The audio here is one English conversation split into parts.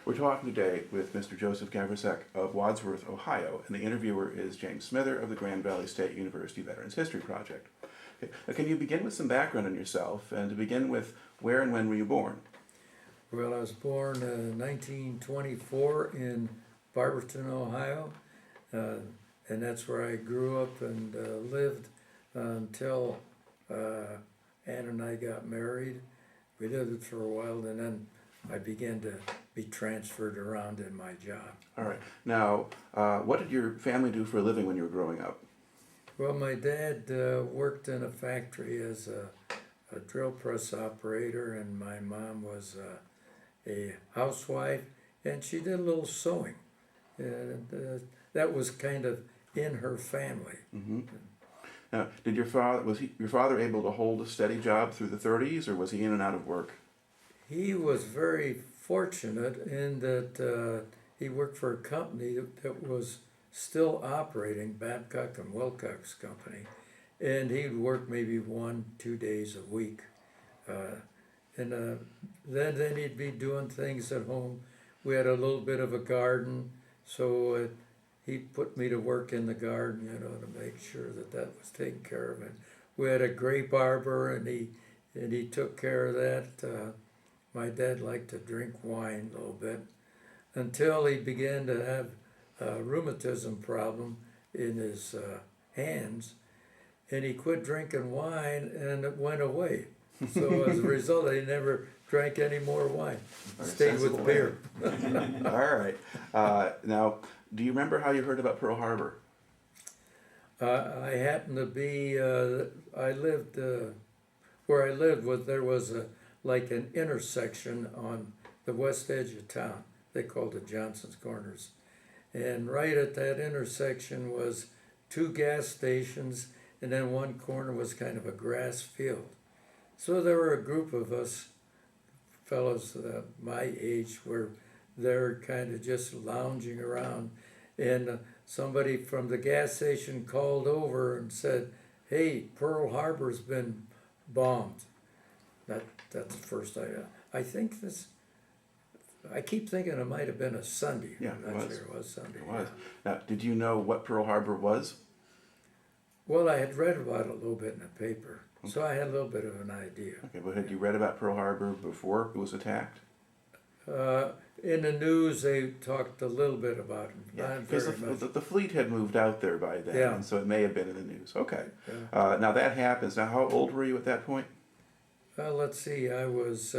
We're talking today with Mr. Joseph Gabrosek of Wadsworth, Ohio, and the interviewer is James Smither of the Grand Valley State University Veterans History Project. Okay. Can you begin with some background on yourself, and to begin with, where and when were you born? Well, I was born in 1924 in Barberton, Ohio, and that's where I grew up and lived until Ann and I got married. We lived for a while, and then I began to be transferred around in my job. All right. Now, what did your family do for a living when you were growing up? Well, my dad worked in a factory as a drill press operator, and my mom was a housewife, and she did a little sewing. And that was kind of in her family. Mm-hmm. Now, did your father able to hold a steady job through the 30s, or was he in and out of work? He was very fortunate in that he worked for a company that was still operating, Babcock and Wilcox Company, and he'd work maybe 1-2 days a week. Then he'd be doing things at home. We had a little bit of a garden, so he put me to work in the garden, to make sure that was taken care of. And we had a grape arbor, and he took care of that. My dad liked to drink wine a little bit until he began to have a rheumatism problem in his hands, and he quit drinking wine, and it went away. So as a result, he never drank any more wine. Stayed with beer. All right. Now, do you remember how you heard about Pearl Harbor? I happened to be, I lived, where I lived there was like an intersection on the west edge of town. They called it Johnson's Corners. And right at that intersection was 2 gas stations, and then one corner was kind of a grass field. So there were a group of us fellows my age were there kind of just lounging around, and somebody from the gas station called over and said, "Hey, Pearl Harbor's been bombed." That's the first I think this. I keep thinking it might have been a Sunday. Yeah, I'm not sure it was Sunday. It was. Yeah. Now, did you know what Pearl Harbor was? Well, I had read about it a little bit in the paper, so I had a little bit of an idea. Okay, but had you read about Pearl Harbor before it was attacked? In the news, they talked a little bit about it. Yeah, because the fleet had moved out there by then, yeah. And so it may have been in the news. Okay. Yeah. Now that happens. Now, how old were you at that point? Let's see, I was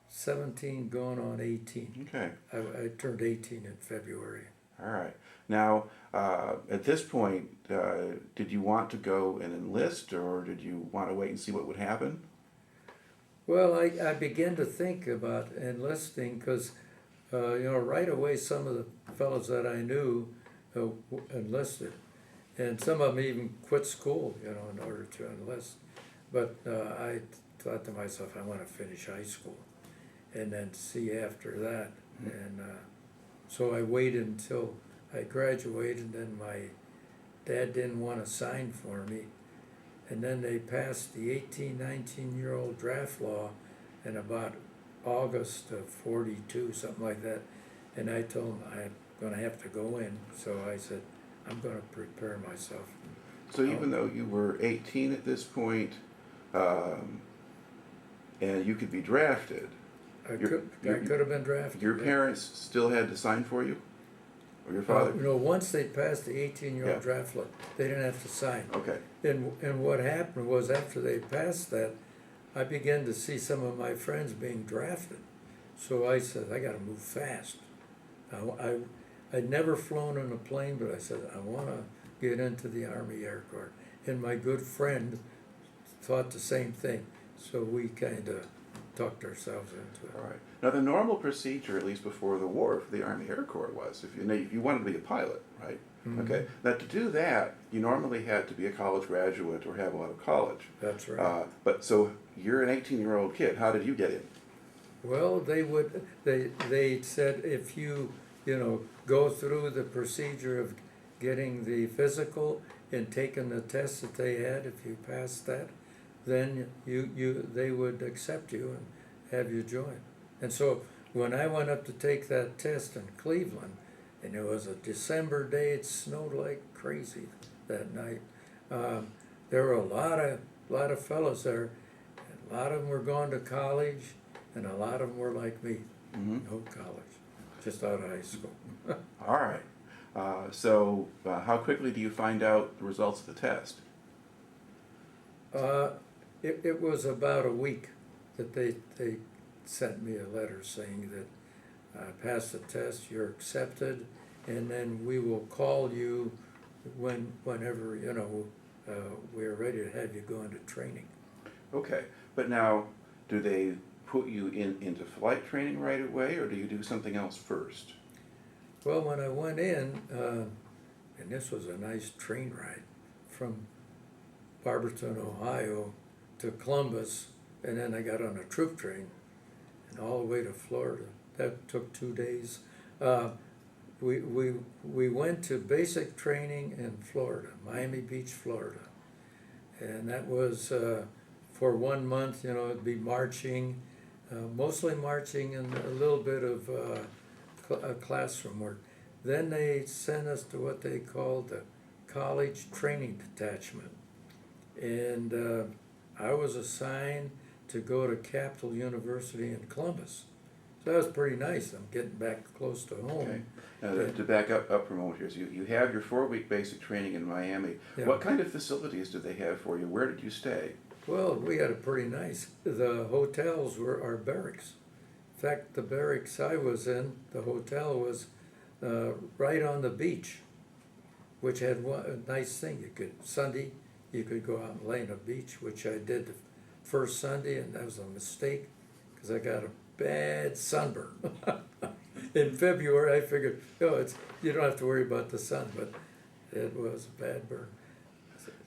17 going on 18. Okay. I turned 18 in February. All right. Now, at this point, did you want to go and enlist, or did you want to wait and see what would happen? Well, I began to think about enlisting because, right away some of the fellows that I knew enlisted. And some of them even quit school, in order to enlist. But I thought to myself, I want to finish high school and then see after that. And so I waited until I graduated, and my dad didn't want to sign for me. And then they passed the 19-year-old draft law in about August of 42, something like that. And I told him I'm going to have to go in. So I said, I'm going to prepare myself. So even though you were 18 at this point, and you could be drafted, I could have been drafted. Your parents still had to sign for you? Or your father? Once they passed the 18-year-old draft law, they didn't have to sign. Okay. And what happened was, after they passed that, I began to see some of my friends being drafted. So I said, I got to move fast. I'd never flown in a plane, but I said, I want to get into the Army Air Corps. And my good friend thought the same thing. So we kind of talked ourselves into it. All right. Now, the normal procedure, at least before the war, for the Army Air Corps was, if you wanted to be a pilot, right? Mm-hmm. Okay. Now, to do that, you normally had to be a college graduate or have a lot of college. That's right. But so you're an 18-year-old kid. How did you get in? Well, they said if you go through the procedure of getting the physical and taking the test that they had, if you passed that, then they would accept you and have you join. And so when I went up to take that test in Cleveland, and it was a December day, it snowed like crazy that night. There were a lot of fellows there. A lot of them were going to college, and a lot of them were like me, no college, just out of high school. All right. So how quickly do you find out the results of the test? It was about a week that they sent me a letter saying that I passed the test, you're accepted, and then we will call you whenever, we're ready to have you go into training. Okay, but now, do they put you into flight training right away, or do you do something else first? Well, when I went in, and this was a nice train ride from Barberton, Ohio to Columbus, and then I got on a troop train and all the way to Florida. That took 2 days. We went to basic training in Florida, Miami Beach, Florida. And that was for 1 month, it'd be marching, mostly marching and a little bit of classroom work. Then they sent us to what they called the College Training Detachment. And I was assigned to go to Capital University in Columbus. So that was pretty nice. I'm getting back close to home. Okay. Now, to back up for a moment here, so you have your 4-week basic training in Miami. Yeah. What kind of facilities did they have for you? Where did you stay? Well, we had a pretty nice, the hotels were our barracks. In fact, the barracks I was in, the hotel was right on the beach, which had a nice thing. Sunday, you could go out and lay on the beach, which I did the first Sunday, and that was a mistake because I got a bad sunburn. In February, I figured, you don't have to worry about the sun, but it was a bad burn.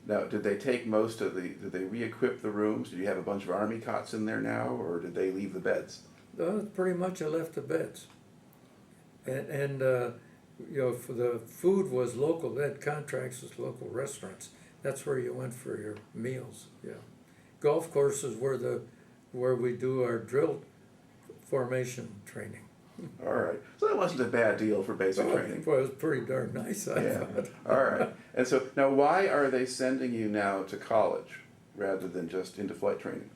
Now, did they take did they re-equip the rooms? Did you have a bunch of army cots in there now, or did they leave the beds? Pretty much I left the beds. And for the food was local, they had contracts with local restaurants. That's where you went for your meals, yeah. Golf courses where we do our drill formation training. All right. So that wasn't a bad deal for basic training. Well, it was pretty darn nice, I thought. All right. And so now why are they sending you now to college rather than just into flight training?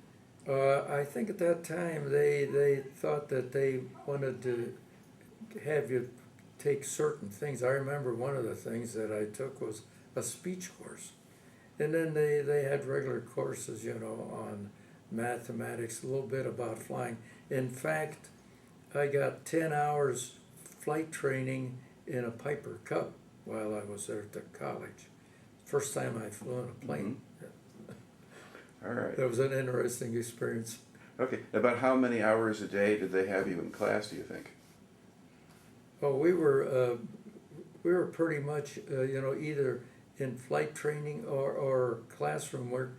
I think at that time they thought that they wanted to have you take certain things. I remember one of the things that I took was a speech course. And then they had regular courses, on mathematics, a little bit about flying. In fact, I got 10 hours flight training in a Piper Cub while I was there at the college. First time I flew in a plane. All right. That was an interesting experience. Okay. About how many hours a day did they have you in class, do you think? Well, we were pretty much, either in flight training or classroom work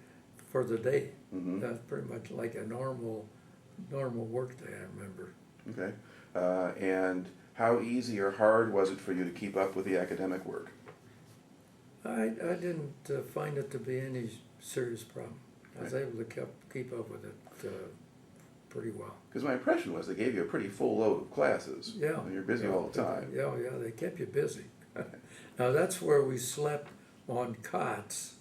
for the day. That's pretty much like a normal work day, I remember. Okay. And how easy or hard was it for you to keep up with the academic work? I didn't find it to be any serious problem. I was able to keep up with it pretty well. Because my impression was they gave you a pretty full load of classes. Yeah. You're busy all the time. Yeah, they kept you busy. Now that's where we slept on cots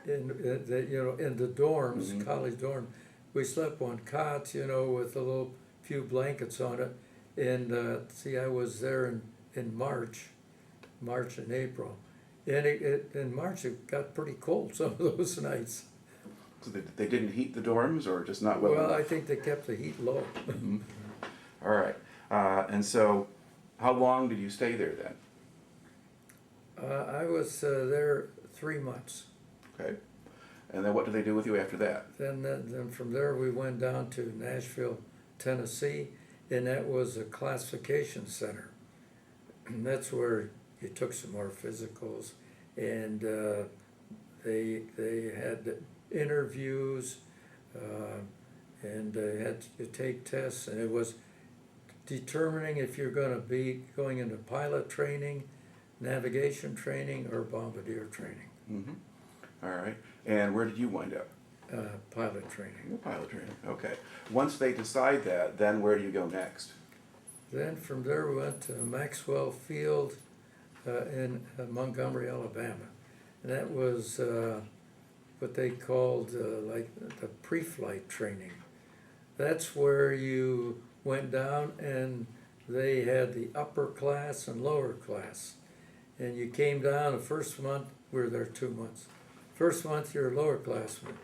in the dorms, college dorm. We slept on cots, with a few blankets on it. And I was there in March and April. And in March it got pretty cold some of those nights. So they didn't heat the dorms, or just not well enough? I think they kept the heat low. All right. And so how long did you stay there then? I was there 3 months. Okay. And then what did they do with you after that? Then from there we went down to Nashville, Tennessee, and that was a classification center. And that's where you took some more physicals, and they had interviews, and they had to take tests, and it was determining if you're going to be going into pilot training, navigation training, or bombardier training. All right. And where did you wind up? Pilot training. Pilot training. Okay. Once they decide that, then where do you go next? Then from there we went to Maxwell Field in Montgomery, Alabama. And that was what they called like the pre-flight training. That's where you went down and they had the upper class and lower class. And you came down the first month, we were there 2 months. First month you're a lower classman.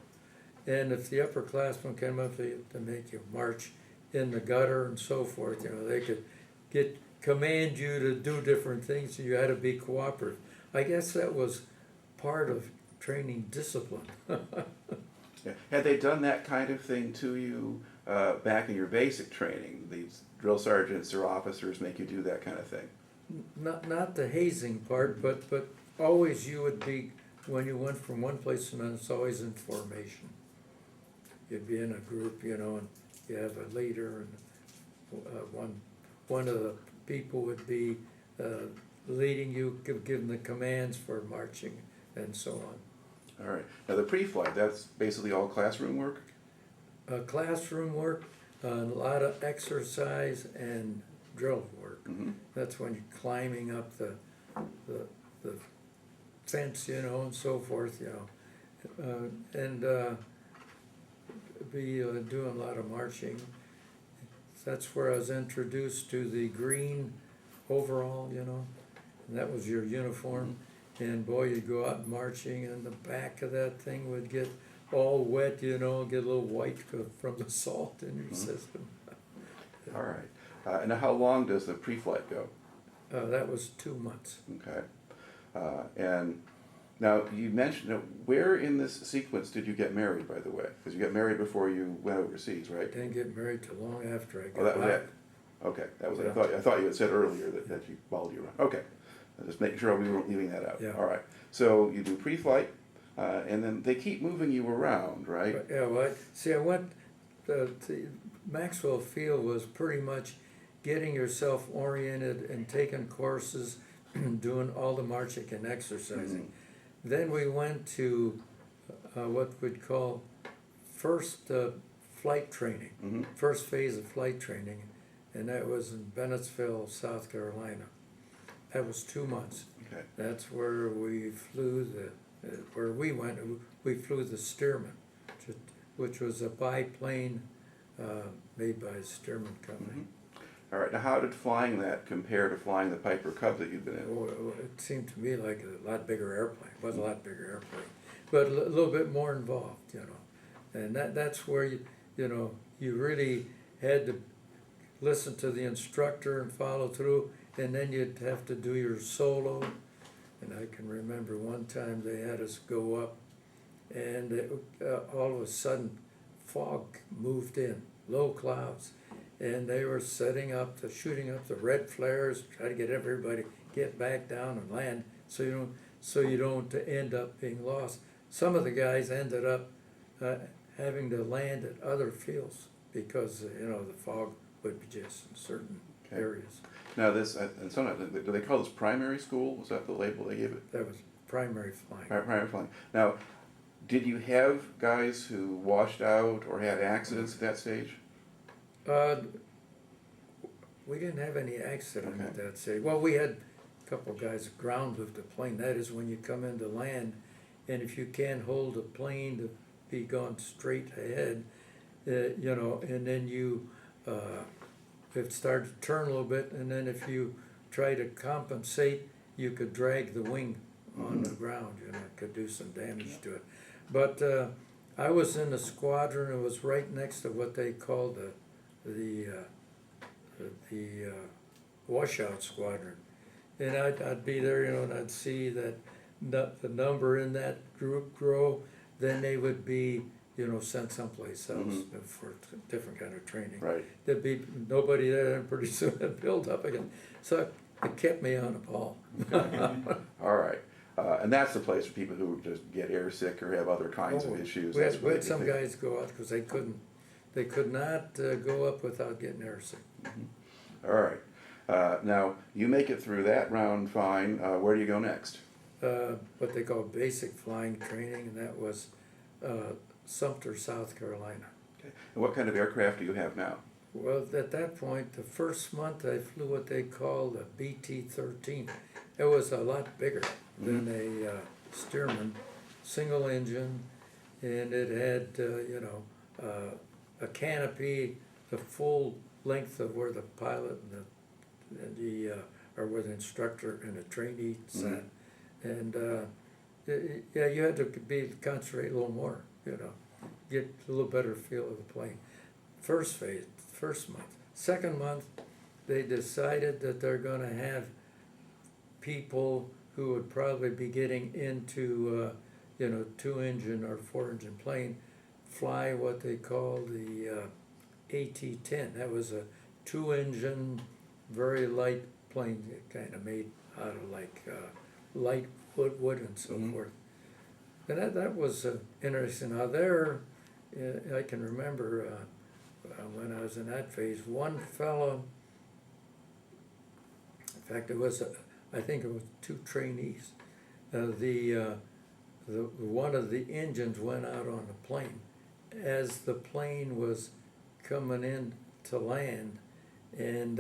And if the upperclassmen came up, they make you march in the gutter and so forth. You know, they could command you to do different things. So you had to be cooperative. I guess that was part of training discipline. Yeah. Had they done that kind of thing to you back in your basic training? These drill sergeants or officers make you do that kind of thing? Not the hazing part, but always you would be, when you went from one place to another, it's always in formation. You'd be in a group, you know, and you have a leader, and one of the people would be leading you, giving the commands for marching, and so on. All right. Now the pre-flight, that's basically all classroom work? Classroom work, a lot of exercise and drill work. Mm-hmm. That's when you're climbing up the fence, you know, and so forth, you know. Be doing a lot of marching. That's where I was introduced to the green overall, you know, and that was your uniform. And boy, you'd go out marching, and the back of that thing would get all wet, you know, get a little white from the salt in your system. All right. And how long does the pre-flight go? That was 2 months. Okay. And now you mentioned, where in this sequence did you get married, by the way? Because you got married before you went overseas, right? Didn't get married till long after I got Oh, that was back. it. Okay, that was it. Yeah. I thought you had said earlier that you followed you around. Okay, just making sure we weren't leaving that out. Yeah. All right. So you do pre-flight, and then they keep moving you around, right? But, yeah, well, I went to Maxwell Field was pretty much getting yourself oriented and taking courses, doing all the marching and exercising. Then we went to what we'd call first flight training, first phase of flight training, and that was in Bennettsville, South Carolina. That was 2 months. Okay. That's where we flew where we went, we flew the Stearman, which was a biplane made by a Stearman company. All right. Now, how did flying that compare to flying the Piper Cub that you'd been in? Oh, it seemed to me like a lot bigger airplane. It was a lot bigger airplane, but a little bit more involved, you know. And that's where you know, you really had to listen to the instructor and follow through, and then you'd have to do your solo. And I can remember one time they had us go up, and all of a sudden, fog moved in, low clouds. And they were shooting up the red flares, try to get everybody get back down and land, so you don't end up being lost. Some of the guys ended up having to land at other fields because you know the fog would be just in certain areas. Now this, and sometimes do they call this primary school? Was that the label they gave it? That was primary flying. Primary flying. Now, did you have guys who washed out or had accidents at that stage? We didn't have any accident at that stage. Well, we had a couple of guys ground with the plane. That is when you come into land, and if you can't hold a plane to be gone straight ahead, you know, and then you it started to turn a little bit, and then if you try to compensate, you could drag the wing on the ground, you know, it could do some damage to it. But I was in the squadron. It was right next to what they called the washout squadron, and I'd be there, you know, and I'd see that the number in that group grow. Then they would be, you know, sent someplace else for different kind of training. Right. There'd be nobody there, and pretty soon it'd build up again. So it kept me on the ball. All right. And that's the place for people who just get airsick or have other kinds of issues. We had some guys go out because they could not go up without getting airsick. All right. Now, you make it through that round fine. Where do you go next? What they call basic flying training, and that was Sumter, South Carolina. Okay. And what kind of aircraft do you have now? Well, at that point, the first month I flew what they call the BT-13. It was a lot bigger than a Stearman, single engine, and it had, a canopy, the full length of where the pilot and or where the instructor and the trainee sat. And, yeah, you had to concentrate a little more, get a little better feel of the plane. First month. Second month, they decided that they're gonna have people who would probably be getting into, 2-engine or 4-engine plane, fly what they call the AT-10. That was a 2-engine, very light plane, kind of made out of like light wood and so forth. And that was interesting. Now there, I can remember when I was in that phase, one fellow, in fact I think it was 2 trainees, one of the engines went out on the plane as the plane was coming in to land, and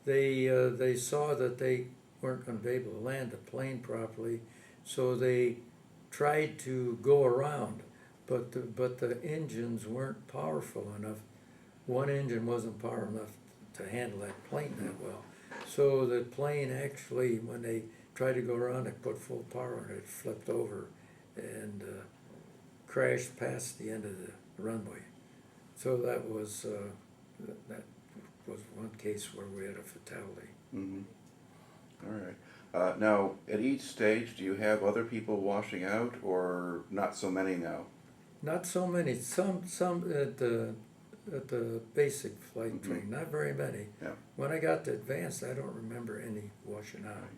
they saw that they weren't going to be able to land the plane properly, so they tried to go around, but the engines weren't powerful enough. One engine wasn't powerful enough to handle that plane that well. So the plane actually, when they tried to go around, they put full power on it, it flipped over and crashed past the end of the runway. So that was one case where we had a fatality. All right. Now, at each stage, do you have other people washing out, or not so many now? Not so many. Some at the basic flight training, not very many. Yeah. When I got to advanced, I don't remember any washing out.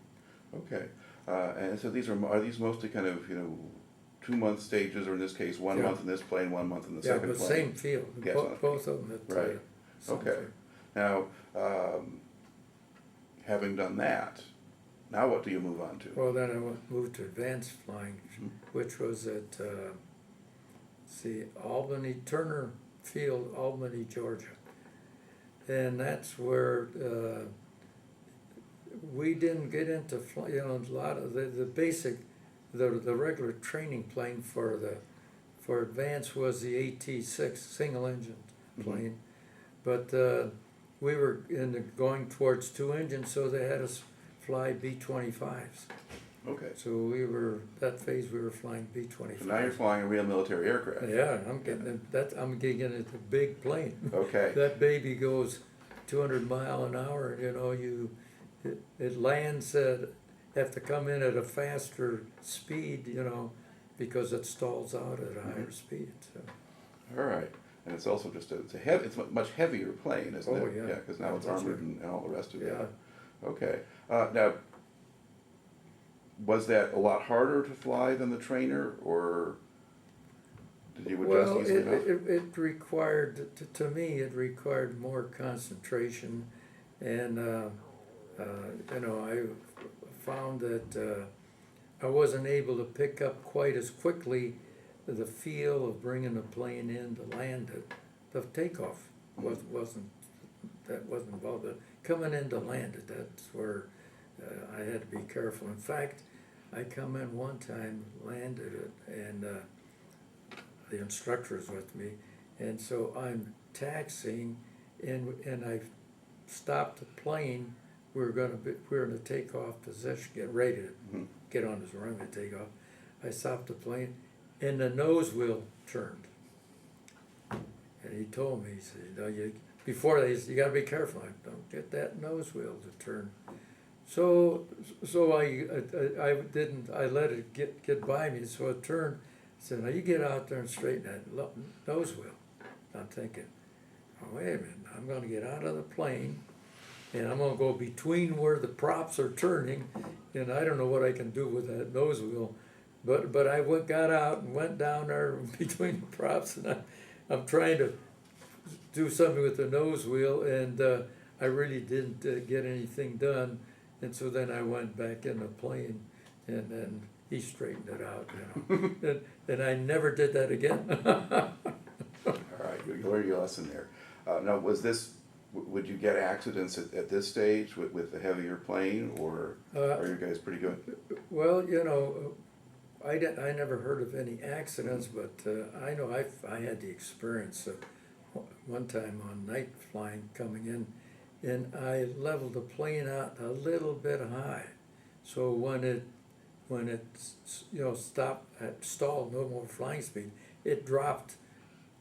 Okay. And so are these mostly kind of 2-month stages, or in this case 1 month in this plane, 1 month in the second plane? Yeah, but same field. Yes, Both of them at right. Okay. Now, having done that, now what do you move on to? Well, then I moved to advanced flying, which was at Albany Turner Field, Albany, Georgia, and that's where we didn't get into a lot of the basic, the regular training plane for advance was the AT-6 single engine plane, but we were going towards 2 engines, so they had us fly B-25s. Okay. So that phase we were flying B-25. So now you're flying a real military aircraft. Yeah, I'm getting into the big plane. Okay. That baby goes 200 mile an hour, it lands have to come in at a faster speed, because it stalls out at a higher speed. So. All right. And it's also just it's a much heavier plane, isn't it? Oh, yeah. Yeah, because now it's armored and all the rest of it. Yeah. Okay. Now, was that a lot harder to fly than the trainer, or did you adjust easily enough? It required, to me, it required more concentration, and I found that I wasn't able to pick up quite as quickly the feel of bringing the plane in to land it. The takeoff wasn't involved. But coming in to land it, that's where I had to be careful. In fact, I come in one time, landed it, and the instructor's with me, and so I'm taxiing, and I stopped the plane. We're in a takeoff position, get ready to get on this runway to take off. I stopped the plane, and the nose wheel turned. And he told me, he said, before they said, you gotta be careful, don't get that nose wheel to turn. So I let it get by me, so it turned. I said, now you get out there and straighten that nose wheel. I'm thinking, oh, wait a minute, I'm gonna get out of the plane, and I'm gonna go between where the props are turning, and I don't know what I can do with that nose wheel. But I got out and went down there between the props, and I'm trying to do something with the nose wheel, and I really didn't get anything done. And so then I went back in the plane, and then he straightened it out, and I never did that again. All right, you learned your lesson there. Now, would you get accidents at this stage with the heavier plane, or are you guys pretty good? Well, I never heard of any accidents, but I know I had the experience of one time on night flying coming in, and I leveled the plane out a little bit high, so when it stopped at stalled, no more flying speed, it dropped,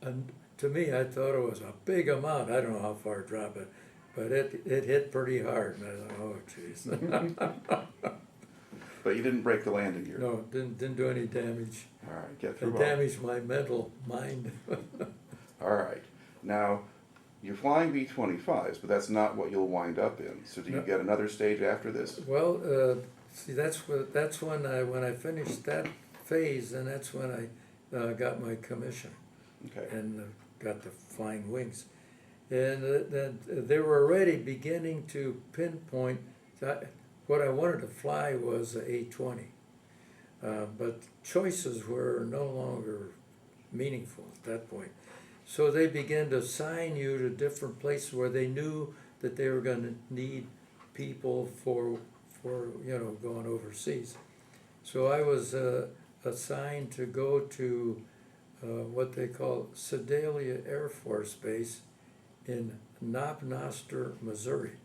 and to me I thought it was a big amount. I don't know how far it dropped, but it hit pretty hard, and I thought, oh jeez. But you didn't break the landing gear. No, didn't do any damage. All right, get through. It damaged my mental mind. All right. Now, you're flying B-25s, but that's not what you'll wind up in. So do you get another stage after this? Well, see, that's when I finished that phase, and that's when I got my commission. Okay. And got the flying wings, and they were already beginning to pinpoint that. What I wanted to fly was a A-20, but choices were no longer meaningful at that point. So they began to assign you to different places where they knew that they were going to need people for going overseas. So I was assigned to go to what they call Sedalia Air Force Base in Knob Noster, Missouri.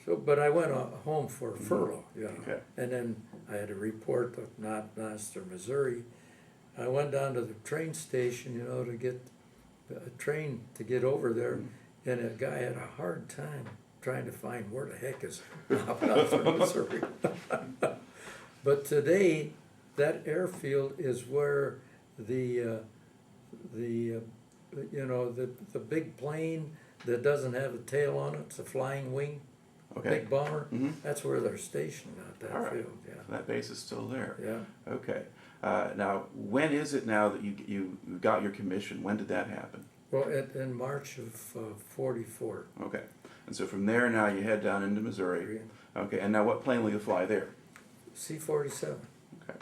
So, but I went home for a furlough, Okay. and then I had to report to Knob Noster, Missouri. I went down to the train station, to get a train to get over there, and a guy had a hard time trying to find where the heck is Knob Noster, Missouri. But today, that airfield is where the big plane that doesn't have a tail on it, it's a flying wing. Okay. Big bomber, Mm-hmm. that's where they're stationed at that All right. field, yeah. So that base is still there. Yeah. Okay. Now, when is it now that you got your commission? When did that happen? Well, in March of 44. Okay. And so from there now you head down into Missouri. Okay. And now what plane will you fly there? C-47. Okay.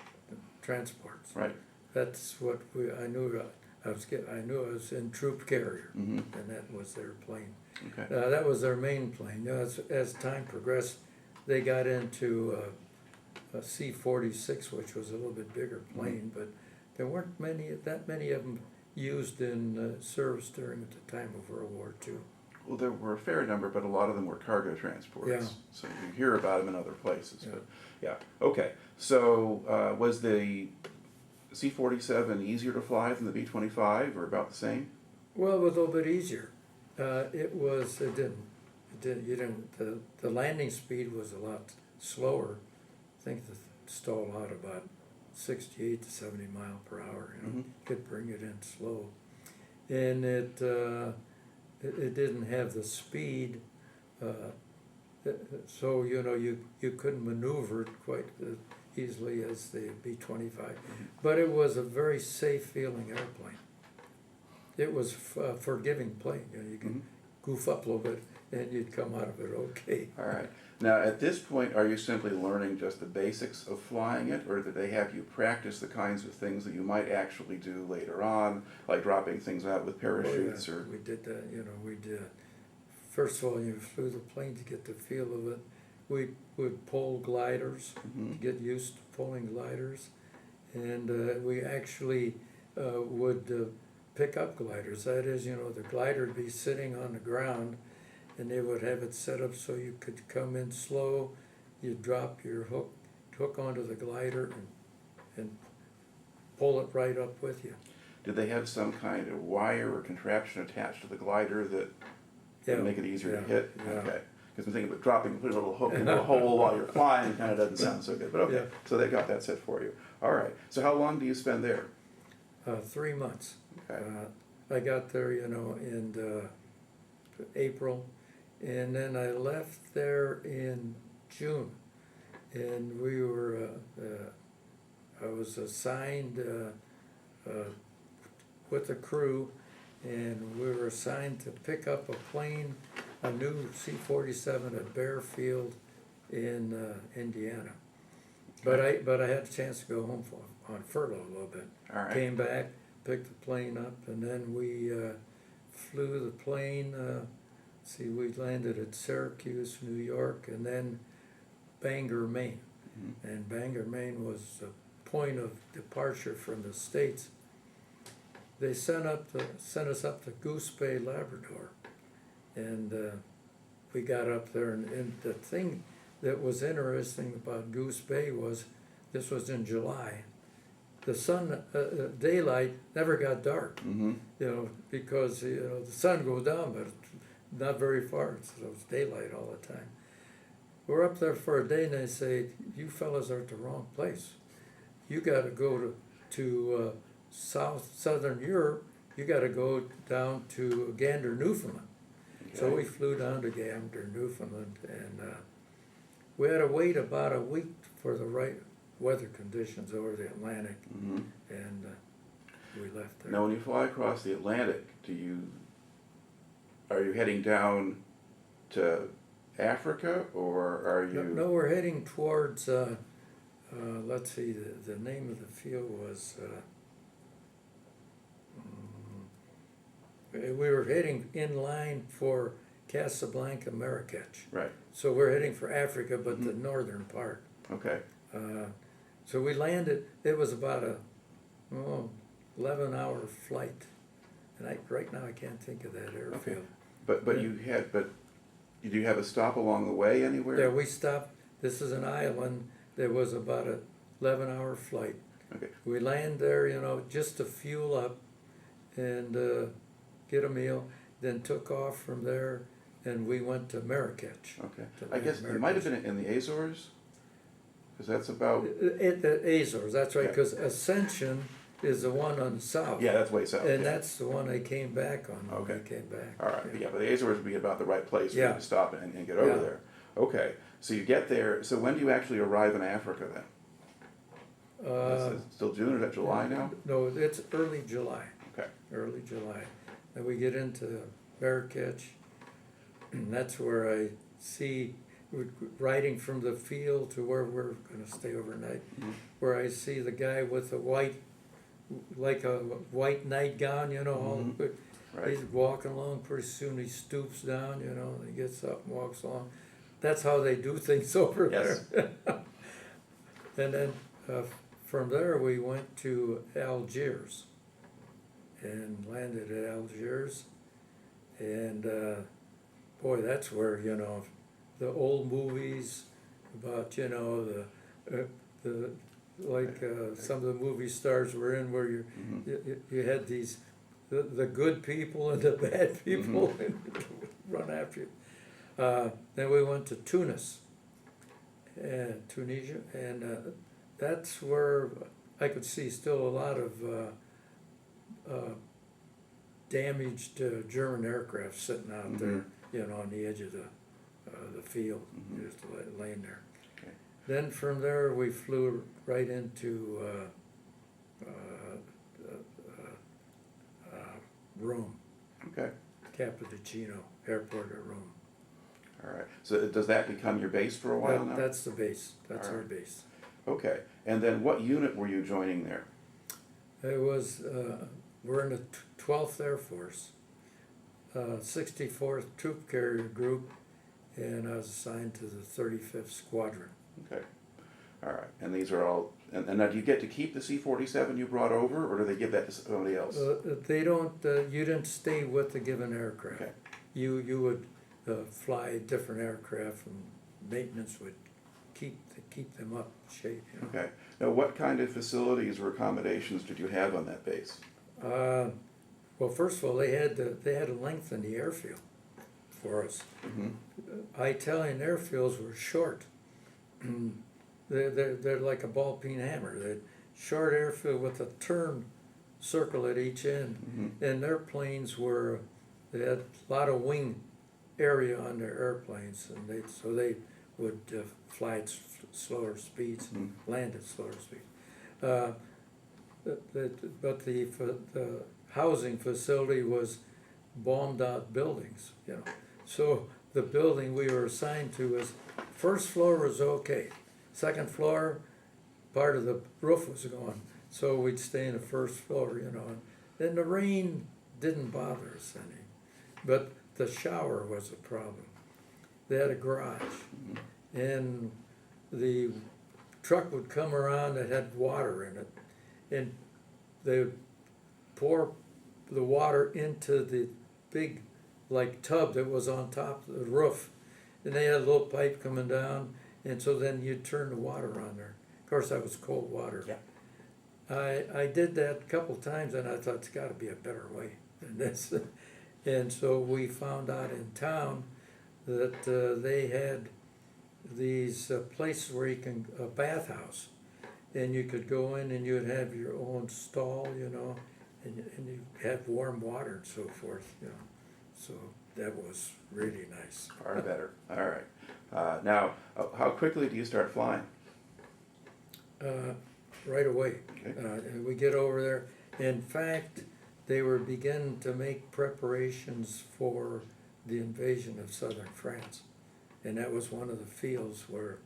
Transports. Right. That's what I knew I was in troop carrier, Mm-hmm. and that was their plane. Okay. That was their main plane. As time progressed, they got into a C-46, which was a little bit bigger plane, but there weren't that many of them used in service during the time of World War II. Well, there were a fair number, but a lot of them were cargo transports. Yeah. So you hear about them in other places. Yeah. But yeah. Okay. So was the C-47 easier to fly than the B-25, or about the same? Well, it was a little bit easier. The landing speed was a lot slower. I think the stall out about 68 to 70 mile per hour. Could bring it in slow, and it didn't have the speed, so you couldn't maneuver it quite easily as the B-25. But it was a very safe feeling airplane. It was a forgiving plane. You could goof up a little bit and you'd come out of it okay. All right. Now, at this point, are you simply learning just the basics of flying it, or did they have you practice the kinds of things that you might actually do later on, like dropping things out with parachutes? Oh, yeah. Or We did that, we did. First of all, you flew the plane to get the feel of it. We would pull gliders, to get used to pulling gliders, and we actually would pick up gliders. That is, the glider would be sitting on the ground, and they would have it set up so you could come in slow. You'd drop your hook onto the glider and pull it right up with you. did they have some kind of wire or contraption attached to the glider that would make it easier to hit? Yeah. Okay. Because I'm thinking about dropping, putting a little hook into a hole while you're flying kind of doesn't sound so good. But okay, Yeah. so they got that set for you. All right. So how long do you spend there? 3 months. Okay. I got there, in April, and then I left there in June, and we were. I was assigned with a crew, and we were assigned to pick up a plane, a new C-47 at Bear Field in Indiana. But I had a chance to go home on furlough a little bit. All right. Came back, picked the plane up, and then we flew the plane, we landed at Syracuse, New York, and then Bangor, Maine. And Bangor, Maine was a point of departure from the States. They sent us up to Goose Bay, Labrador, and we got up there. And the thing that was interesting about Goose Bay was, this was in July. The sun, daylight never got dark, because the sun goes down, but not very far, so it's daylight all the time. We're up there for a day, and they say, "You fellas are at the wrong place. You got to go to southern Europe. You got to go down to Gander, Newfoundland." Okay. So we flew down to Gander, Newfoundland, and we had to wait about a week for the right weather conditions over the Atlantic, and we left there. Now, when you fly across the Atlantic, are you heading down to Africa, or are you? No, we're heading towards. Let's see. The name of the field was. We were heading in line for Casablanca, Marrakech. Right. So we're heading for Africa, but the northern part. Okay. So we landed. It was about a 11-hour flight, and right now I can't think of that airfield. Okay. But did you have a stop along the way anywhere? Yeah, we stopped. This is an island. There was about a 11-hour flight. Okay. We land there, just to fuel up and get a meal. Then took off from there, and we went to Marrakech. Okay. I guess it might have been in the Azores, because that's about. The Azores, that's right. Because Ascension is the one on the south. Yeah, that's way south. And that's the one they came back on when Okay. they came back. All right, but the Azores would be about the right place for you Yeah. to stop and get over there. Okay, so you get there. So when do you actually arrive in Africa then? Is it still June, or is that July now? No, it's early July. Okay. Early July. Then we get into Marrakech, and that's where I see, riding from the field to where we're going to stay overnight, where I see the guy with the like a white nightgown, all good. Right. He's walking along. Pretty soon he stoops down, and he gets up and walks along. That's how they do things over Yes. there. And then from there we went to Algiers and landed at Algiers. And boy, that's where, the old movies about, some of the movie stars were in, where you had these, the good people and the bad people run after you. Then we went to Tunisia, and that's where I could see still a lot of damaged German aircraft sitting out there, on the edge of the field, just laying there. Okay. Then from there we flew right into Rome. Okay. Capodichino Airport at Rome. All right. So does that become your base for a while now? That's the base. That's All our right. base. Okay. And then what unit were you joining there? It was, we're in the 12th Air Force, 64th Troop Carrier Group, and I was assigned to the 35th Squadron. Okay. All right. And these are all. And now, do you get to keep the C-47 you brought over, or do they give that to somebody else? They don't. You didn't stay with the given aircraft. Okay. You would fly different aircraft, and maintenance would keep them up shape. Okay. Now, what kind of facilities or accommodations did you have on that base? Well, first of all, they had to lengthen the airfield for us. Italian airfields were short. They're like a ball peen hammer. They're short airfield with a turn circle at each end, and their planes they had a lot of wing area on their airplanes, and they would fly at slower speeds, land at slower speeds. But the housing facility was bombed out buildings, So the building we were assigned to was, first floor was okay. Second floor, part of the roof was gone, so we'd stay in the first floor, and then the rain didn't bother us any. But the shower was a problem. They had a garage, and the truck would come around that had water in it, and they would pour the water into the big, like, tub that was on top of the roof, and they had a little pipe coming down, and so then you'd turn the water on there. Of course, that was cold water. Yeah. I did that a couple times, and I thought, it's gotta be a better way than this. And so we found out in town that they had these places where you can, a bathhouse, and you could go in and you'd have your own stall, and you have warm water and so forth, So that was really nice. Far better. All right. Now, how quickly do you start flying? Right away. Okay. And we get over there. In fact, they were beginning to make preparations for the invasion of southern France. And that was one of the fields where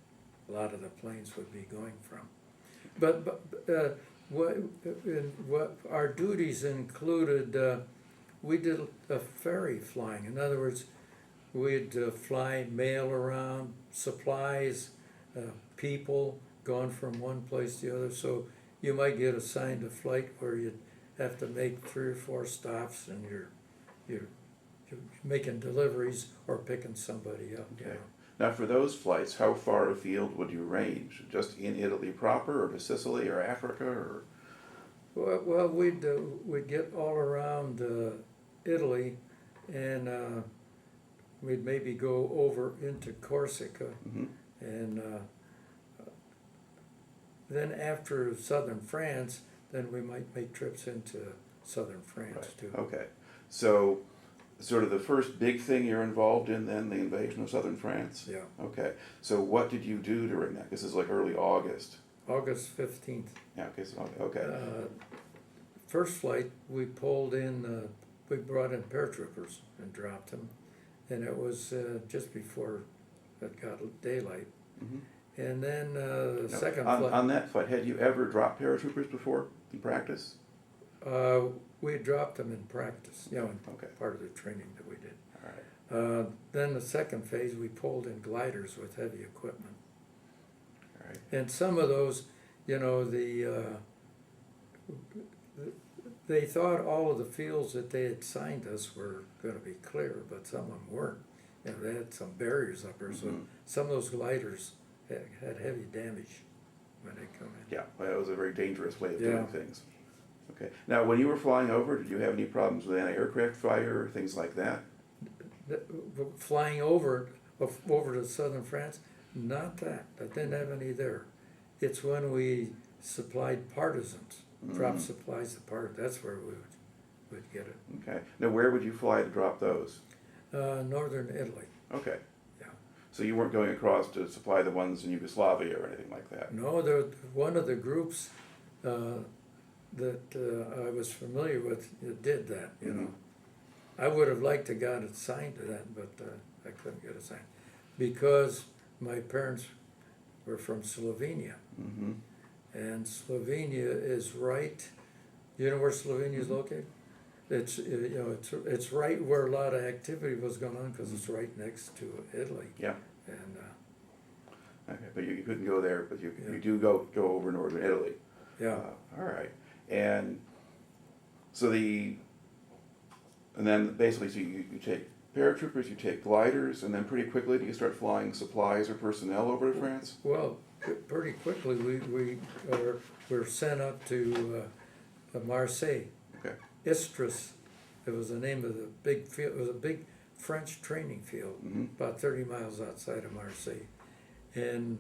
a lot of the planes would be going from. But what our duties included, we did a ferry flying. In other words, we'd fly mail around, supplies, people going from one place to the other. So you might get assigned a flight where you'd have to make 3 or 4 stops, and you're making deliveries or picking somebody up. Okay. Now, for those flights, how far afield would you range? Just in Italy proper, or to Sicily, or Africa, or? Well, we'd get all around Italy, and we'd maybe go over into Corsica, and then after southern France, then we might make trips into southern France Right. too. Okay, so sort of the first big thing you're involved in then, the invasion of southern France? Yeah. Okay, so what did you do during that? This is like early August. August 15th. Yeah, okay, so, okay. First flight, we pulled in, we brought in paratroopers and dropped them, and it was just before it got daylight. And then the Now, second on, flight. on that flight, had you ever dropped paratroopers before in practice? We had dropped them in practice, in Okay. part of the training that we did. All right. Then the second phase, we pulled in gliders with heavy equipment. All right. And some of those, they thought all of the fields that they had signed us were gonna be clear, but some of them weren't. They had some barriers up there, so some of those gliders had heavy damage when they come in. Yeah, well, it was a very dangerous way of Yeah. doing things. Okay. Now, when you were flying over, did you have any problems with anti-aircraft fire or things like that? Flying over to southern France, not that. I didn't have any there. It's when we supplied partisans, dropped supplies to partisans. That's where we would get it. Okay. Now, where would you fly to drop those? Northern Italy. Okay. Yeah. So you weren't going across to supply the ones in Yugoslavia or anything like that? No, one of the groups that I was familiar with did that. I would have liked to got assigned to that, but I couldn't get assigned because my parents were from Slovenia, and Slovenia is right. You know where Slovenia is located? It's right where a lot of activity was going on because it's right next to Italy. Yeah. And Okay, but you couldn't go there, but you Yeah. do go over northern Italy. yeah. All right. And so and then basically, so you take paratroopers, you take gliders, and then pretty quickly do you start flying supplies or personnel over to France? Well, pretty quickly we were sent up to Marseille. Okay. Istres, it was the name of the big field. It was a big French training field, about 30 miles outside of Marseille. And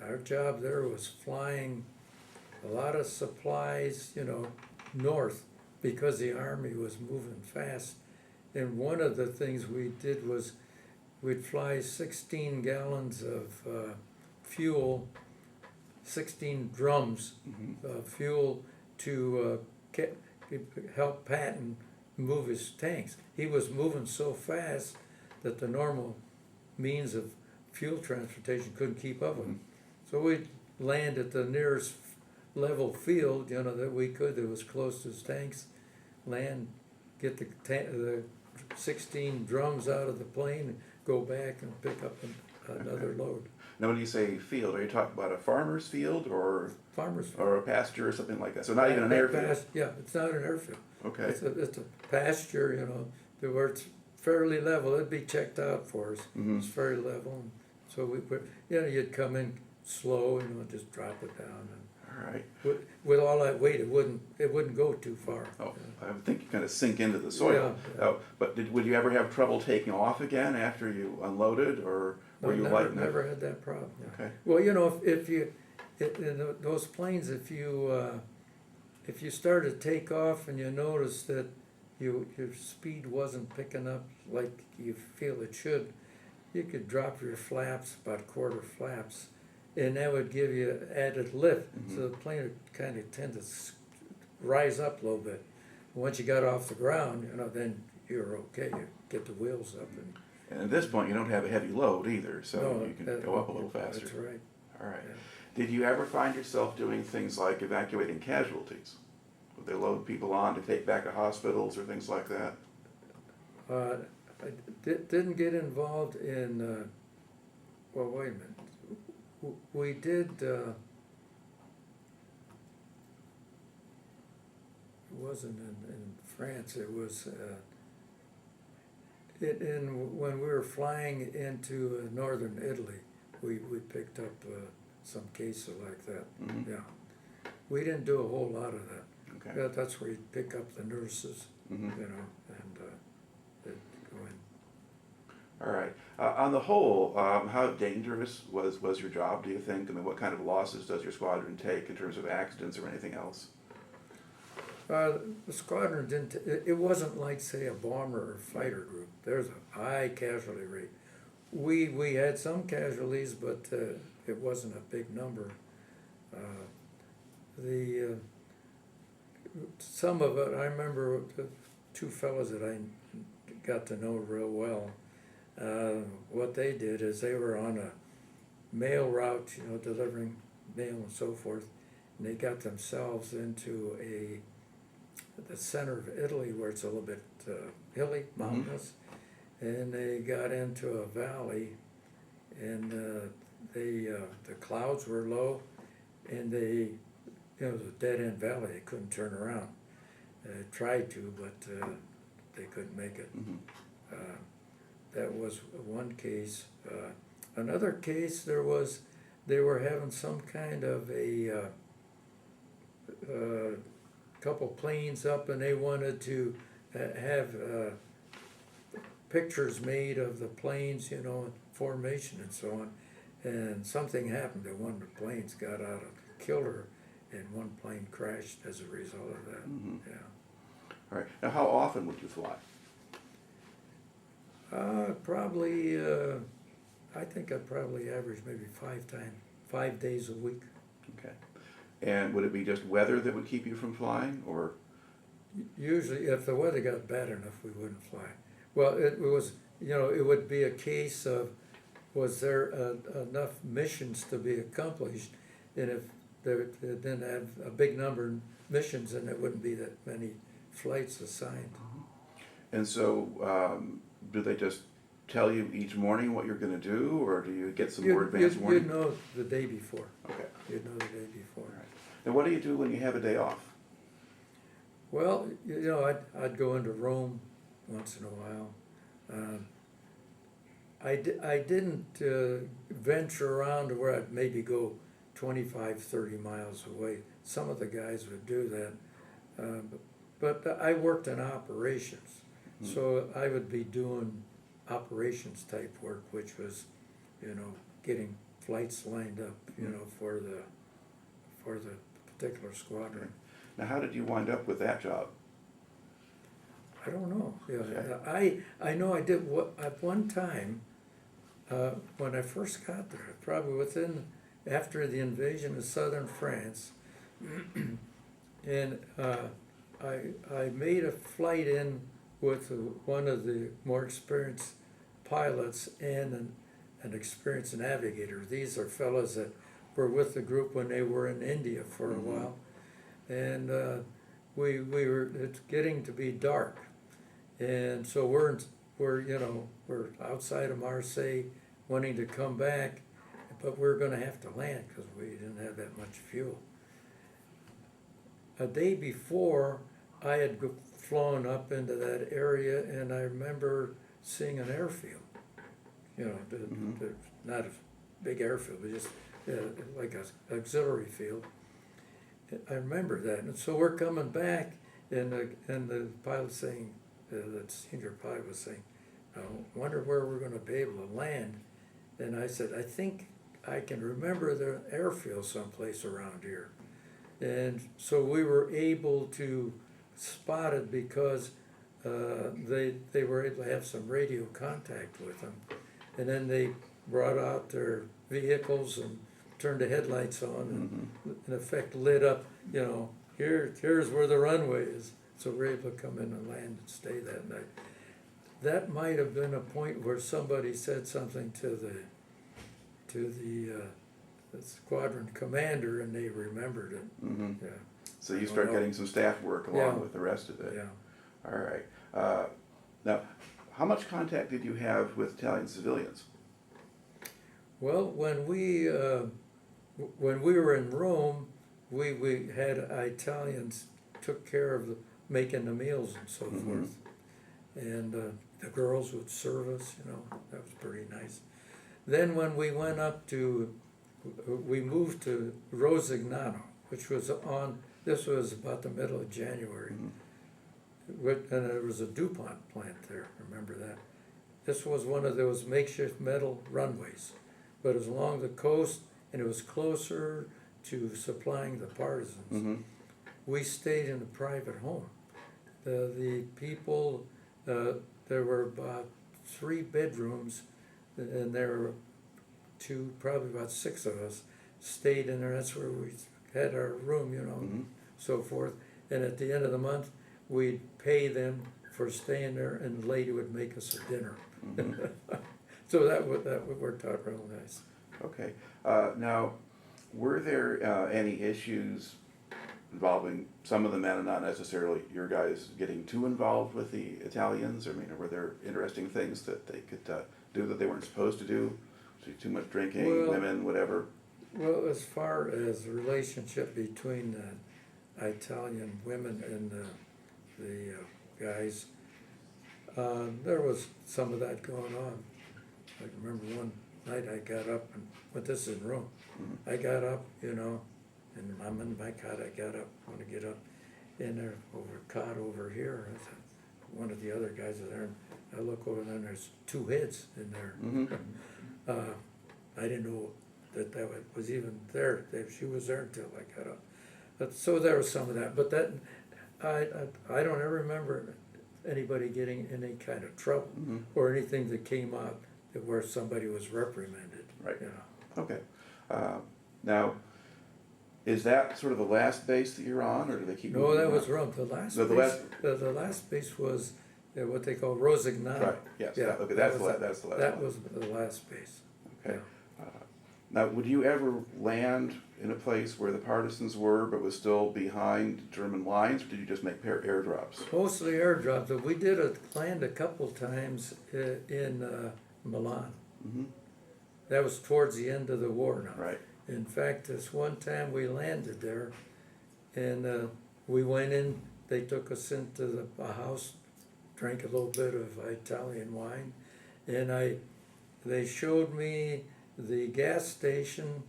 our job there was flying a lot of supplies, north, because the army was moving fast. And one of the things we did was we'd fly 16 gallons of fuel, 16 drums of fuel to help Patton move his tanks. He was moving so fast that the normal means of fuel transportation couldn't keep up with him. So we'd land at the nearest level field, that we could, that was close to his tanks, land, get the 16 drums out of the plane, and go back and pick up another load. Now, when you say field, are you talking about a farmer's field or Farmers field. or a pasture or something like that? So not even an airfield. Yeah, it's not an airfield. Okay. It's a pasture, where it's fairly level. It'd be checked out for us. Mhm. It's very level. And so you'd come in slow, just drop it down. All right. And with all that weight, it wouldn't go too far. Oh, I would think you kind of sink into the soil. Yeah. Oh, but would you ever have trouble taking off again after you unloaded, or were you light enough? Never had that problem. Yeah. Okay. Well, if you in those planes, if you start to take off and you notice that your speed wasn't picking up like you feel it should, you could drop your flaps about quarter flaps, and that would give you added lift. Mhm. So the plane would kind of tend to rise up a little bit. Once you got off the ground, then you're okay. You get the wheels up and. And at this point, you don't have a heavy load either, so No, you can go up a little faster. That's right. All right. Yeah. Did you ever find yourself doing things like evacuating casualties? Would they load people on to take back to hospitals or things like that? I didn't get involved in, well, wait a minute. We did, it wasn't in France, it was, when we were flying into northern Italy, we picked up some cases like that. Mhm. Yeah. We didn't do a whole lot of that. Okay. That's where you pick up the nurses, Mhm. and they'd go in. All right. On the whole, how dangerous was your job, do you think? I mean, what kind of losses does your squadron take in terms of accidents or anything else? The squadron didn't, it wasn't like, say, a bomber or fighter group. There's a high casualty rate. We had some casualties, but it wasn't a big number. Some of it, I remember the two fellows that I got to know real well. What they did is they were on a mail route, delivering mail and so forth, and they got themselves into the center of Italy, where it's a little bit hilly, mountainous, and they got into a valley, and the clouds were low, and it was a dead-end valley. They couldn't turn around. They tried to, but they couldn't make it. Mhm. That was one case. Another case, they were having some kind of a couple planes up, and they wanted to have pictures made of the planes, formation and so on. And something happened that one of the planes got out of kilter, and one plane crashed as a result of that. Mhm. Yeah. All right. Now, how often would you fly? Probably, I think I'd probably average maybe 5 days a week. Okay. And would it be just weather that would keep you from flying, or? Usually, if the weather got bad enough, we wouldn't fly. Well, it was, it would be a case of, was there enough missions to be accomplished? And if they didn't have a big number of missions, then there wouldn't be that many flights assigned. And so, do they just tell you each morning what you're going to do, or do you get some more advance warning? You'd know the day before. Okay. You'd know the day before. All right. And what do you do when you have a day off? Well, I'd go into Rome once in a while. I didn't venture around to where I'd maybe go 25, 30 miles away. Some of the guys would do that. But I worked in operations, so I would be doing operations type work, which was, getting flights lined up, for the particular squadron. Now, how did you wind up with that job? I don't know. Yeah, Okay. I know I did at one time, when I first got there, probably after the invasion of southern France, and I made a flight in with one of the more experienced pilots and an experienced navigator. These are fellows that were with the group when they were in India for a while, and it's getting to be dark, And so we're outside of Marseille, wanting to come back, but we're gonna have to land because we didn't have that much fuel. A day before, I had flown up into that area, and I remember seeing an airfield. Not a big airfield, but just like an auxiliary field. I remember that, and so we're coming back, and the pilot saying, the senior pilot was saying, I wonder where we're gonna be able to land. And I said, I think I can remember the airfield someplace around here. And so we were able to spot it because they were able to have some radio contact with them. And then they brought out their vehicles and turned the headlights on and in effect lit up, here's where the runway is. So we're able to come in and land and stay that night. That might have been a point where somebody said something to the squadron commander, and they remembered it. Mm-hmm. Yeah. So you start getting some staff work along Yeah. with the rest of it. Yeah. All right. Now, how much contact did you have with Italian civilians? Well, when we were in Rome, we had Italians took care of making the meals and so forth, and the girls would serve us. That was pretty nice. Then when we went up we moved to Rosignano, which was this was about the middle of January, and there was a DuPont plant there, remember that? This was one of those makeshift metal runways, but it was along the coast, and it was closer to supplying the partisans. We stayed in a private home. The people, there were about 3 bedrooms, and there were probably about 6 of us stayed in there. That's where we had our room, so forth. And at the end of the month, we'd pay them for staying there, and the lady would make us a dinner. So that worked out real nice. Okay. Now, were there any issues involving some of the men and not necessarily your guys getting too involved with the Italians? I mean, were there interesting things that they could do that they weren't supposed to do? Too much drinking, women, whatever? Well, as far as the relationship between the Italian women and the guys, there was some of that going on. I remember one night I got up, but this is in Rome. I got up, and I'm in my cot. I got up, want to get up, and they're cot over here. I thought, one of the other guys are there, and I look over there, and there's 2 heads in there. I didn't know that was even there. She was there until I got up. So there was some of that, but that I don't ever remember anybody getting in any kind of trouble or anything that came out where somebody was reprimanded. Right. Okay. Now, is that sort of the last base that you're on, or do they keep? No, that was wrong. The last base was what they call Rosignano. Right. Yes. Yeah. Okay. That's the last one. That was the last base. Okay. Yeah. Now, would you ever land in a place where the partisans were, but was still behind German lines, or did you just make airdrops? Mostly airdrops, but we did land a couple times in Milan. That was towards the end of the war now. Right. In fact, this one time we landed there, and we went in. They took us into a house, drank a little bit of Italian wine, and they showed me the gas station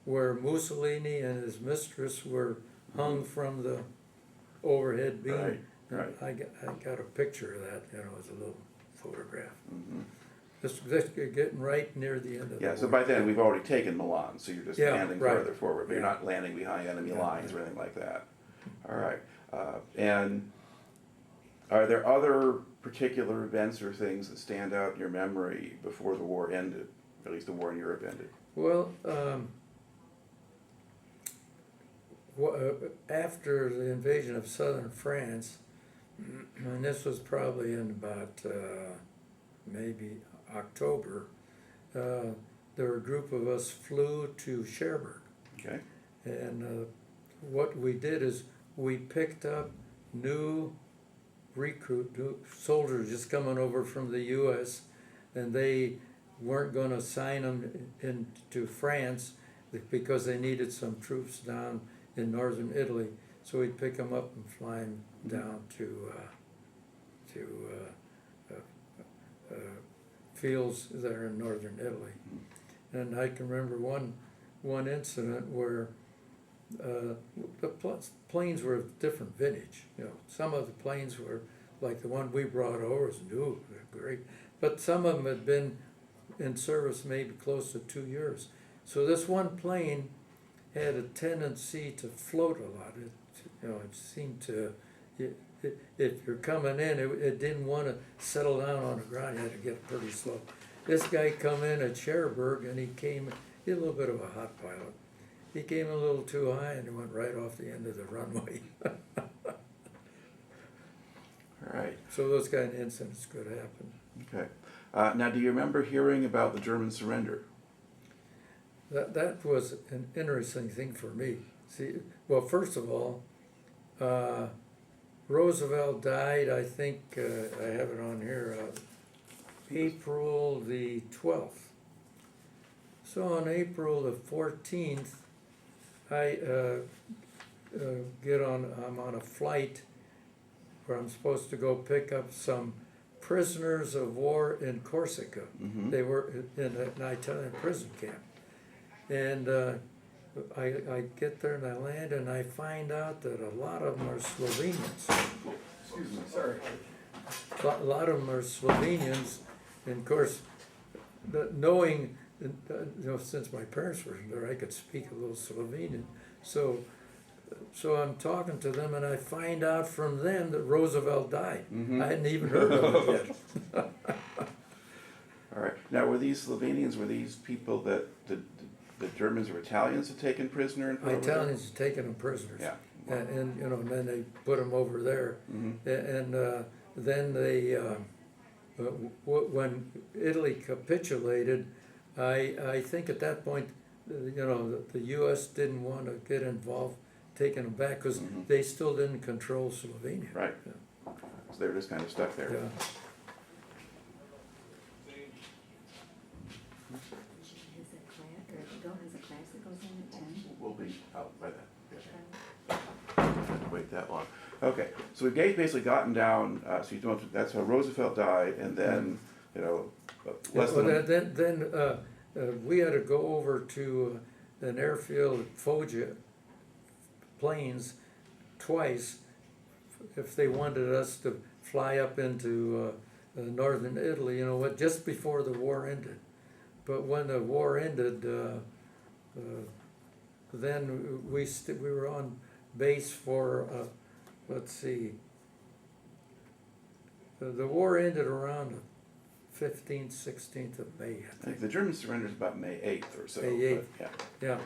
where Mussolini and his mistress were hung from the overhead beam. Right. I got a picture of that, as a little photograph. This getting right near the end of the war. So by then we've already taken Milan, so you're just landing right. further forward, but you're not landing behind enemy lines or anything like that. All right. And are there other particular events or things that stand out in your memory before the war ended, or at least the war in Europe ended? Well, after the invasion of southern France, and this was probably in about maybe October, there were a group of us flew to Cherbourg. Okay. And what we did is we picked up new soldiers just coming over from the U.S., and they weren't going to sign them into France because they needed some troops down in northern Italy. So we'd pick them up and fly them down to fields there in northern Italy. And I can remember one incident where the planes were of different vintage. You know, some of the planes were like the one we brought over was new, great, but some of them had been in service maybe close to 2 years. So this one plane had a tendency to float a lot. It seemed to, if you're coming in, it didn't want to settle down on the ground. You had to get pretty slow. This guy come in at Cherbourg, and he had a little bit of a hot pilot. He came a little too high, and he went right off the end of the runway. All right. So those kind of incidents could happen. Okay. Now, do you remember hearing about the German surrender? That was an interesting thing for me. See, well, first of all, Roosevelt died, I think, I have it on here, April the 12th. So on April the 14th, I'm on a flight where I'm supposed to go pick up some prisoners of war in Corsica. Mm-hmm. They were in an Italian prison camp. And I get there and I land and I find out that a lot of them are Slovenians. Excuse me, sorry. A lot of them are Slovenians, and of course, knowing, since my parents were there, I could speak a little Slovenian. So I'm talking to them, and I find out from them that Roosevelt died. Mm-hmm. I hadn't even heard of it yet. All right. Now, were these Slovenians, were these people that the Germans or Italians had taken prisoner and put over there? Italians had taken them prisoners. Yeah. And and then they put them over there. Mm-hmm. And then they, when Italy capitulated, I think at that point, the U.S. didn't want to get involved taking them back because Mm-hmm. they still didn't control Slovenia. Right. Yeah. So they were just kind of stuck there. Yeah. Bill has a class that goes in at 10. We'll be out by then. Yeah. Wait that long. Okay, so we've basically gotten down. So you don't. That's how Roosevelt died, and then less Well, than. then we had to go over to an airfield at Foggia Plains twice if they wanted us to fly up into northern Italy, just before the war ended. But when the war ended, then we were on base for, let's see, the war ended around the 15th, 16th of May, I I think. think the German surrender is about May 8th or so. May but 8th. Yeah,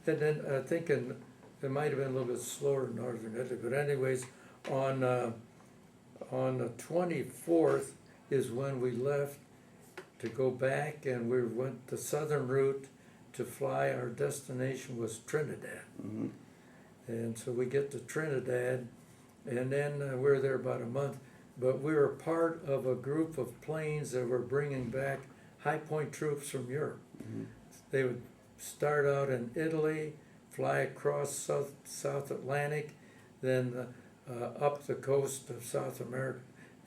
and then I think it might have been a little bit slower in northern Italy, but anyways, on the 24th is when we left to go back, and we went the southern route to fly. Our destination was Trinidad. Mm-hmm. And so we get to Trinidad, and then we were there about a month, but we were part of a group of planes that were bringing back high point troops from Europe. Mm-hmm. They would start out in Italy, fly across South Atlantic, then up the coast of South America,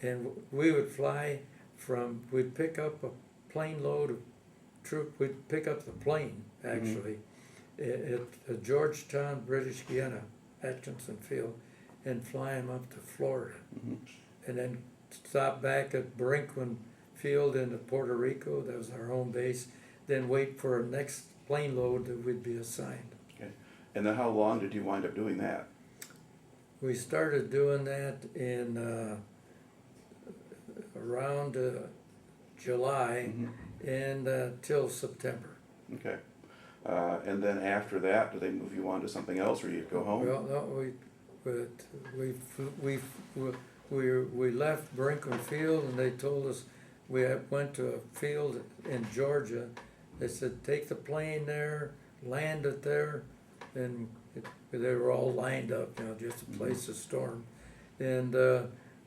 and we would fly we'd pick up a plane load of troop, we'd pick up the plane actually at Georgetown, British Guiana, Atkinson Field, and fly them up to Florida. Mm-hmm. And then stop back at Brinkman Field in Puerto Rico, that was our home base, then wait for our next plane load that we'd be assigned. Okay. And then how long did you wind up doing that? We started doing that in around July and till September. Okay. And then after that, do they move you on to something else, or you go home? Well, no, we left Brinkman Field, and they told us we went to a field in Georgia. They said take the plane there, land it there, and they were all lined up, just a place to storm. And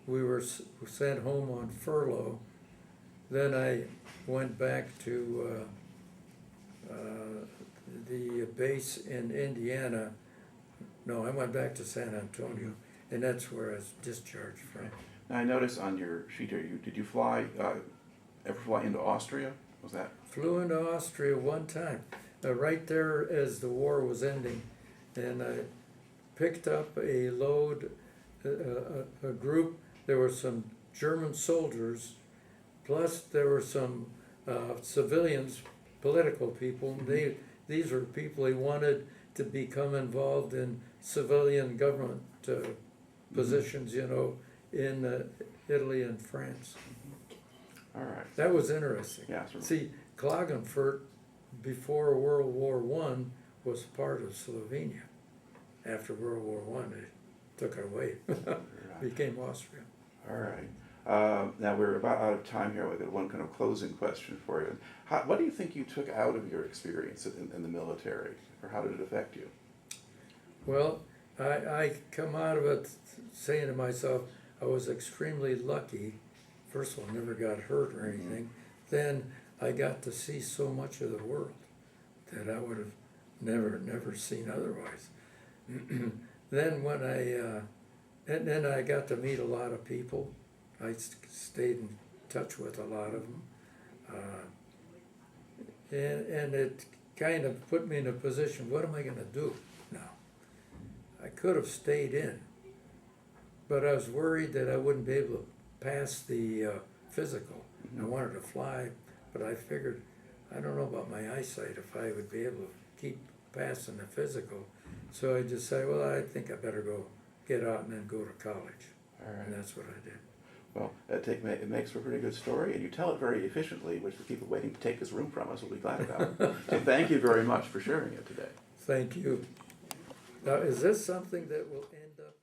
we were sent home on furlough. Then I went back to the base in Indiana. No, I went back to San Antonio, and that's where I was discharged from. Now I notice on your sheet here, did you fly, ever fly into Austria? Was that? Flew into Austria one time, right there as the war was ending, and I picked up a load, a group. There were some German soldiers, plus there were some civilians, political people. These were people who wanted to become involved in civilian government positions, you know, in Italy and France. All right. That was interesting. Yeah. See, Klagenfurt, before World War I, was part of Slovenia. After World War I, they took it away. Became Austria. All right. Now we're about out of time here. We've got one kind of closing question for you. What do you think you took out of your experience in the military, or how did it affect you? Well, I come out of it saying to myself, I was extremely lucky. First of all, never got hurt or anything. Then I got to see so much of the world that I would have never seen otherwise. Then when and then I got to meet a lot of people. I stayed in touch with a lot of them. And it kind of put me in a position, what am I going to do now? I could have stayed in, but I was worried that I wouldn't be able to pass the physical. I wanted to fly, but I figured, I don't know about my eyesight, if I would be able to keep passing the physical. So I decided, well, I think I better go get out and then go to college. All right. And that's what I did. Well, it makes for a pretty good story, and you tell it very efficiently, which the people waiting to take this room from us will be glad about. So thank you very much for sharing it today. Thank you. Now, is this something that will end up